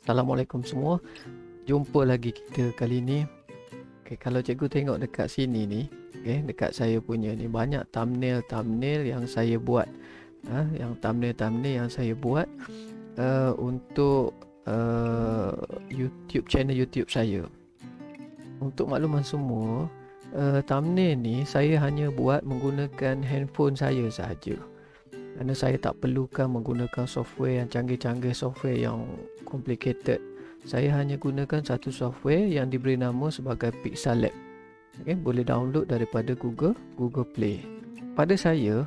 Assalamualaikum semua. Jumpa lagi kita kali ni. Kalau cikgu tengok dekat sini ni, dekat saya punya ni banyak thumbnail yang saya buat. Yang thumbnail yang saya buat untuk YouTube, channel YouTube saya. Untuk makluman semua, thumbnail ni saya hanya buat menggunakan handphone saya sahaja. Kerana saya tak perlukan menggunakan software yang canggih-canggih, software yang complicated. Saya hanya gunakan satu software yang diberi nama sebagai Pixalab. Boleh download daripada Google Play. Pada saya,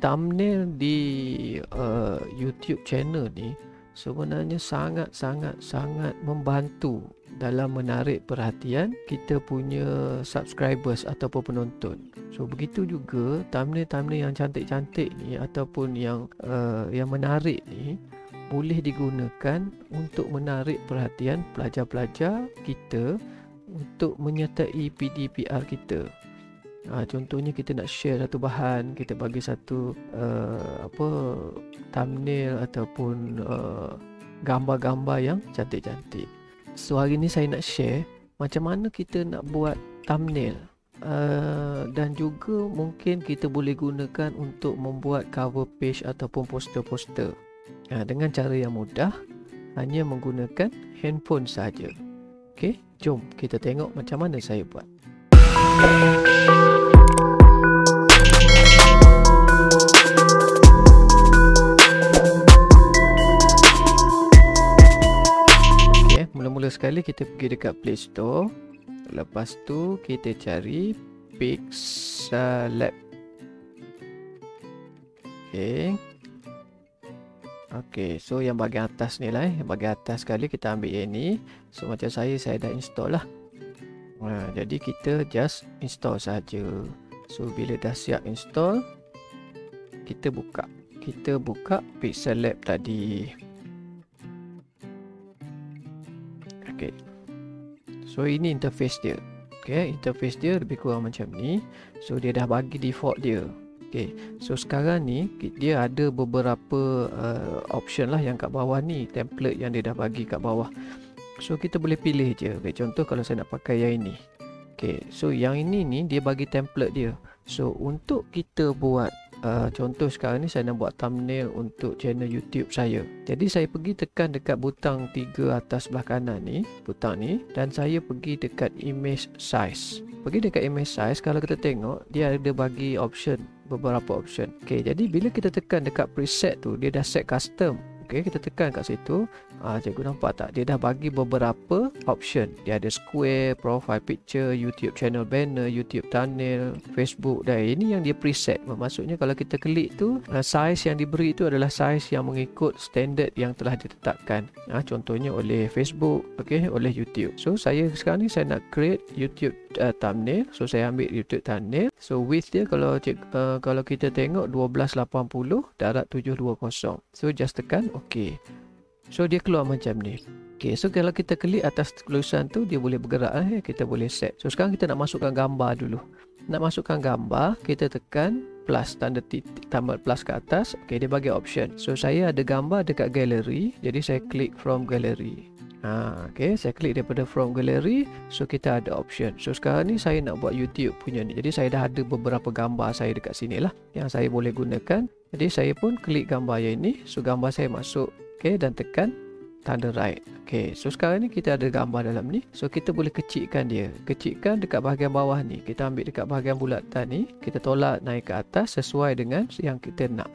thumbnail di YouTube channel ni sebenarnya sangat membantu dalam menarik perhatian kita punya subscribers ataupun penonton. So begitu juga thumbnail yang cantik-cantik ni ataupun yang menarik ni boleh digunakan untuk menarik perhatian pelajar-pelajar kita untuk menyertai PDPR kita. Contohnya kita nak share satu bahan, kita bagi satu thumbnail ataupun gambar-gambar yang cantik-cantik. So hari ni saya nak share macam mana kita nak buat thumbnail, dan juga mungkin kita boleh gunakan untuk membuat cover page ataupun poster-poster dengan cara yang mudah, hanya menggunakan handphone saja. Okey, jom kita tengok macam mana saya buat. Mula-mula sekali kita pergi dekat Play Store. Lepas tu kita cari Pixalab. Okey, so yang bahagian atas ni lah, bahagian atas sekali kita ambil yang ni. So macam saya dah install lah. Jadi kita just install saja. So bila dah siap install, kita buka Pixalab tadi. Okay. So ini interface dia. Interface dia lebih kurang macam ni. So dia dah bagi default dia. So sekarang ni dia ada beberapa option lah yang kat bawah ni, template yang dia dah bagi kat bawah. So kita boleh pilih je. Contoh kalau saya nak pakai yang ini. So yang ini ni dia bagi template dia. So untuk kita buat contoh sekarang ni saya nak buat thumbnail untuk channel YouTube saya. Jadi saya pergi tekan dekat butang 3 atas sebelah kanan ni, butang ni, dan saya pergi dekat image size. Pergi dekat image size, kalau kita tengok dia ada bagi option, beberapa option. Jadi bila kita tekan dekat preset tu, dia dah set custom. Kita tekan kat situ. Cikgu nampak tak? Dia dah bagi beberapa option. Dia ada square, profile picture, YouTube channel banner, YouTube thumbnail, Facebook. Dan ini yang dia preset. Maksudnya kalau kita klik tu, size yang diberi itu adalah size yang mengikut standard yang telah ditetapkan. Contohnya oleh Facebook, oleh YouTube. So saya sekarang ni saya nak create YouTube thumbnail. So saya ambil YouTube thumbnail. So width dia kalau kita tengok 1280 darab 720. So just tekan OK. So dia keluar macam ni. So kalau kita klik atas tulisan tu, dia boleh bergerak. Kita boleh set. So sekarang kita nak masukkan gambar dulu. Nak masukkan gambar, kita tekan plus, tanda titik tambah plus ke atas. Dia bagi option. So saya ada gambar dekat gallery. Jadi saya klik from gallery. Saya klik daripada from gallery. So kita ada option. So sekarang ni saya nak buat YouTube punya ni. Jadi saya dah ada beberapa gambar saya dekat sini lah yang saya boleh gunakan. Jadi saya pun klik gambar yang ini. So gambar saya masuk. Dan tekan tanda right. So sekarang ni kita ada gambar dalam ni. So kita boleh kecilkan dia. Kecilkan dekat bahagian bawah ni. Kita ambil dekat bahagian bulatan ni. Kita tolak naik ke atas sesuai dengan yang kita nak.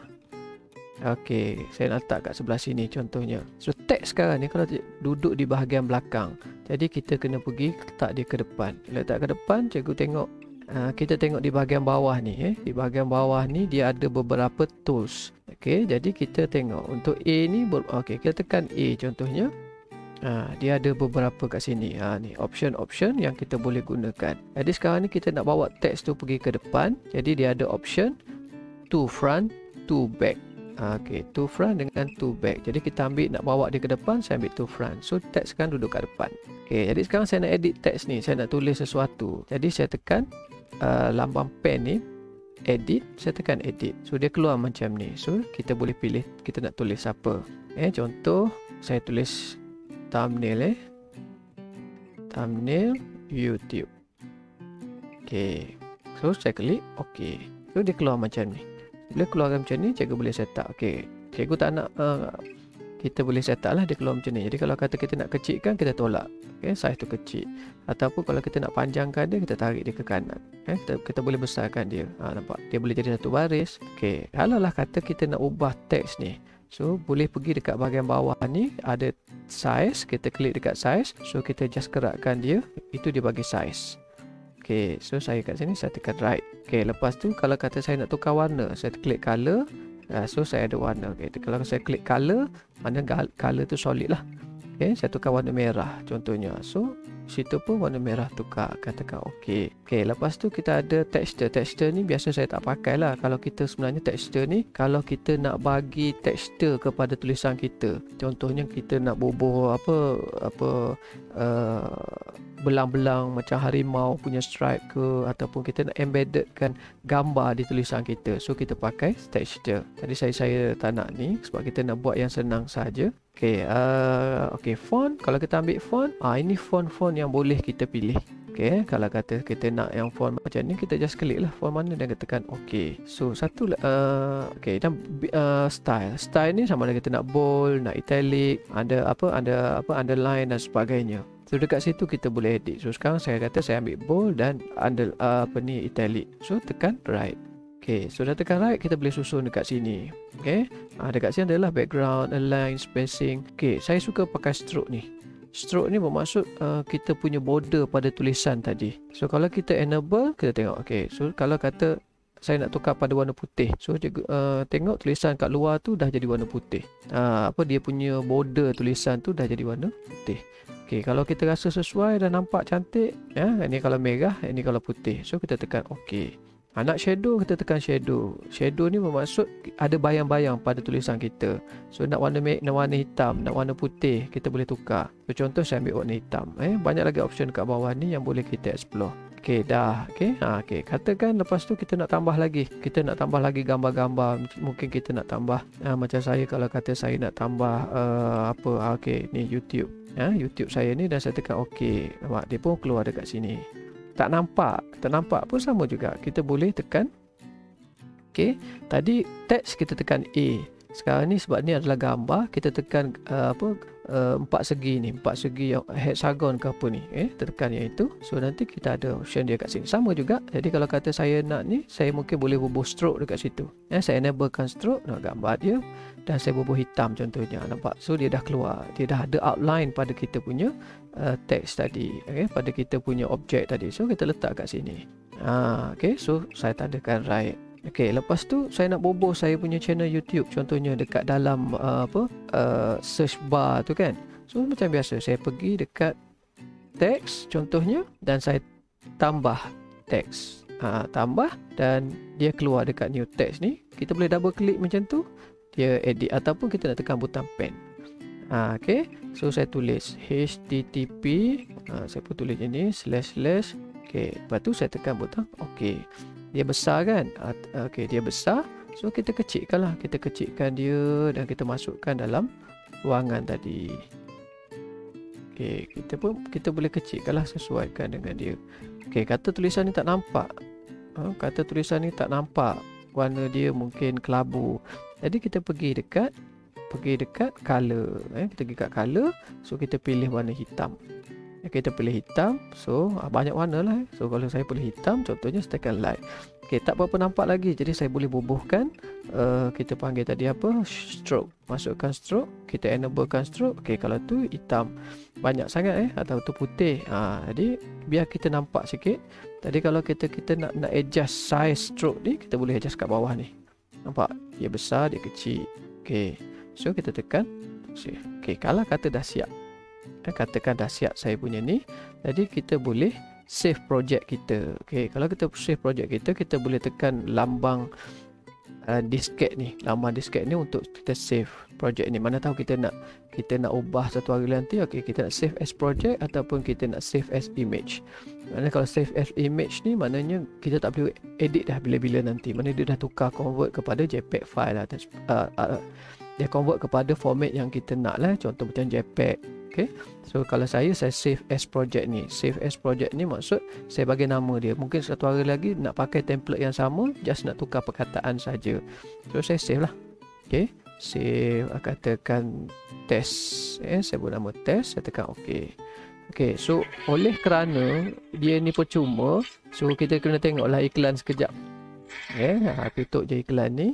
Saya letak kat sebelah sini contohnya. So teks sekarang ni kalau duduk di bahagian belakang. Jadi kita kena pergi letak dia ke depan. Letak ke depan, cikgu tengok. Kita tengok di bahagian bawah ni. Di bahagian bawah ni dia ada beberapa tools. Jadi kita tengok untuk A ni. Kita tekan A contohnya. Dia ada beberapa kat sini. Ni option-option yang kita boleh gunakan. Jadi sekarang ni kita nak bawa teks tu pergi ke depan. Jadi dia ada option to front, to back. To front dengan to back. Jadi kita ambil nak bawa dia ke depan, saya ambil to front. So teks sekarang duduk kat depan. Jadi sekarang saya nak edit teks ni. Saya nak tulis sesuatu. Jadi saya tekan lambang pen ni, edit, saya tekan edit. So dia keluar macam ni. So kita boleh pilih kita nak tulis apa. Contoh saya tulis thumbnail thumbnail YouTube. Okay, so saya klik okay. So dia keluar macam ni. Bila keluarkan macam ni, cikgu boleh set up. Okay, cikgu tak nak kita boleh set up lah dia keluar macam ni. Jadi kalau kata kita nak kecilkan, kita tolak. Okay, size tu kecil. Ataupun kalau kita nak panjangkan dia, kita tarik dia ke kanan. Kita boleh besarkan dia. Nampak? Dia boleh jadi satu baris. Okay, kalau lah kata kita nak ubah teks ni, so boleh pergi dekat bahagian bawah ni, ada size. Kita klik dekat size. So kita just gerakkan dia. Itu dia bagi size. Okay, so saya kat sini, saya tekan right. Okay, lepas tu kalau kata saya nak tukar warna, saya klik color. So saya ada warna. Okay, kalau saya klik color, mana color tu solid lah. Okay, saya tukar warna merah contohnya. So situ pun warna merah tukar. Katakan okay. Okay, lepas tu kita ada texture. Texture ni biasa saya tak pakai lah. Kalau kita sebenarnya texture ni, kalau kita nak bagi texture kepada tulisan kita, contohnya kita nak bubuh belang-belang macam harimau punya stripe ke, ataupun kita nak embeddedkan gambar di tulisan kita, so kita pakai texture. Tadi saya tak nak ni sebab kita nak buat yang senang saja. Okay, okay, font. Kalau kita ambil font, ini font-font yang boleh kita pilih. Okay, kalau kata kita nak yang font macam ni, kita just klik lah font mana dan tekan okay. So satu okay, dan style ni sama ada kita nak bold, nak italic, ada underline dan sebagainya. So dekat situ kita boleh edit. So sekarang saya kata saya ambil bold dan italic. So tekan right. Okay, so dah tekan right, kita boleh susun dekat sini. Okay, dekat sini adalah background, align, spacing. Okay, saya suka pakai stroke ni. Stroke ni bermaksud kita punya border pada tulisan tadi. So kalau kita enable, kita tengok. Okay, so kalau kata saya nak tukar pada warna putih, so tengok tulisan kat luar tu dah jadi warna putih. Dia punya border tulisan tu dah jadi warna putih. Okay, kalau kita rasa sesuai dan nampak cantik, ini kalau merah, ini kalau putih. So kita tekan okay. Nak shadow, kita tekan shadow. Shadow ni bermaksud ada bayang-bayang pada tulisan kita. So nak warna hitam, nak warna putih, kita boleh tukar. So contoh saya ambil warna hitam. Banyak lagi option kat bawah ni yang boleh kita explore. Okay, dah. Okay, okay. Katakan lepas tu kita nak tambah lagi. Kita nak tambah lagi gambar-gambar. Mungkin kita nak tambah macam saya, kalau kata saya nak tambah okay, ni YouTube. YouTube saya ni, dan saya tekan okay. Nampak dia pun keluar dekat sini. Tak nampak pun sama juga. Kita boleh tekan okay. Tadi teks kita tekan A. Sekarang ni sebab ni adalah gambar, kita tekan empat segi ni, empat segi yang hexagon ke apa ni, kita tekan yang itu. So nanti kita ada option dia kat sini. Sama juga. Jadi kalau kata saya nak ni, saya mungkin boleh bubuh stroke dekat situ. Saya enablekan stroke, nak gambar dia, dan saya bubuh hitam contohnya. Nampak? So dia dah keluar. Dia dah ada outline pada kita punya teks tadi, pada kita punya objek tadi. So kita letak kat sini. Okay, so saya tandakan right. Okay, lepas tu saya nak bubuh saya punya channel YouTube contohnya dekat dalam search bar tu kan. So macam biasa, saya pergi dekat teks contohnya dan saya tambah teks. Tambah dan dia keluar dekat new text ni. Kita boleh double klik macam tu, dia edit, ataupun kita nak tekan butang pen. Okay, so saya tulis http, saya pun tulis ini // okay, lepas tu saya tekan butang okay. Dia besar kan? Okay, dia besar. So kita kecilkan lah. Kita kecilkan dia dan kita masukkan dalam ruangan tadi. Okay, kita boleh kecilkan lah, sesuaikan dengan dia. Okay, kata tulisan ni tak nampak. Kata tulisan ni tak nampak. Warna dia mungkin kelabu. Jadi kita pergi dekat color. Kita pergi kat color. So kita pilih warna hitam. Kita pilih hitam. So banyak warna lah. So kalau saya pilih hitam, contohnya saya tekan light. Okay, tak berapa nampak lagi. Jadi saya boleh bubuhkan, kita panggil tadi apa, stroke. Masukkan stroke, kita enablekan stroke. Okay, kalau tu hitam banyak sangat atau tu putih. Jadi biar kita nampak sikit. Tadi kalau kita nak adjust size stroke ni, kita boleh adjust kat bawah ni. Nampak? Dia besar, dia kecil. Okay, so kita tekan. Okay, kalau kata dah siap, katakan dah siap saya punya ni, jadi kita boleh save project kita. Okay, kalau kita save project kita, kita boleh tekan lambang disket ni, lambang disket ni untuk kita save project ni. Mana tahu kita nak ubah satu hari nanti. Okay, kita nak save as project ataupun kita nak save as image. Maknanya kalau save as image ni, maknanya kita tak perlu edit dah bila-bila nanti. Maknanya dia dah tukar, convert kepada JPEG file lah. Dia convert kepada format yang kita nak lah. Contoh macam JPEG Okay. So kalau saya save as project ni. Save as project ni maksud saya bagi nama dia. Mungkin satu hari lagi nak pakai template yang sama, just nak tukar perkataan saja. So saya save lah. Okay. Save, katakan test. Saya buat nama test, saya tekan OK. Okay, so oleh kerana dia ni percuma, so kita kena tengoklah iklan sekejap. Okay, tutup je iklan ni.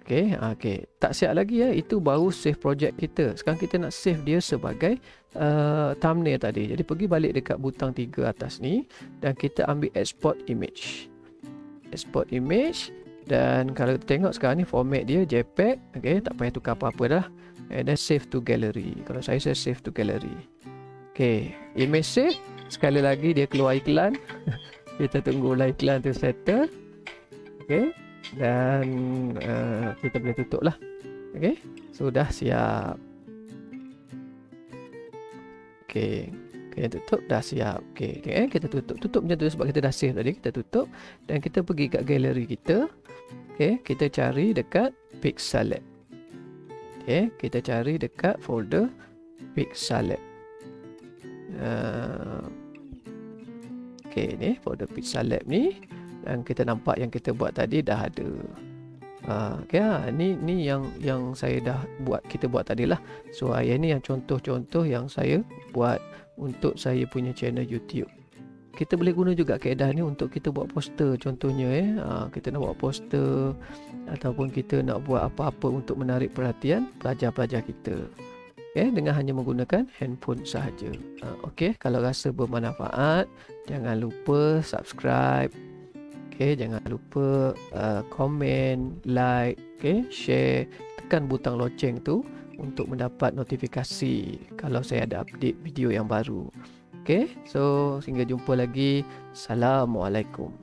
Okay, tak siap lagi ya. Itu baru save project kita. Sekarang kita nak save dia sebagai thumbnail tadi. Jadi pergi balik dekat butang 3 atas ni dan kita ambil export image. Export image, dan kalau kita tengok sekarang ni format dia JPEG. Okay, tak payah tukar apa-apa dah. And then save to gallery. Kalau saya save to gallery. Okay, image save. Sekali lagi dia keluar iklan. Kita tunggulah iklan tu settle. Okay, dan kita boleh tutup lah. Okay, sudah siap. Okay, tutup, dah siap. Okay, kita tutup macam tu sebab kita dah save tadi. Kita tutup dan kita pergi kat galeri kita. Okay, kita cari dekat Pixellab. Okay, kita cari dekat folder Pixellab. Okay, ni folder Pixellab ni, dan kita nampak yang kita buat tadi dah ada. Okay, ni yang saya dah buat, kita buat tadi lah. So ini yang contoh-contoh yang saya buat untuk saya punya channel YouTube. Kita boleh guna juga kaedah ni untuk kita buat poster contohnya. Kita nak buat poster ataupun kita nak buat apa-apa untuk menarik perhatian pelajar-pelajar kita. Okay, dengan hanya menggunakan handphone sahaja. Okay, kalau rasa bermanfaat, jangan lupa subscribe. Okay, jangan lupa komen, like, okay, share, tekan butang loceng tu untuk mendapat notifikasi kalau saya ada update video yang baru. Okay, so sehingga jumpa lagi. Assalamualaikum.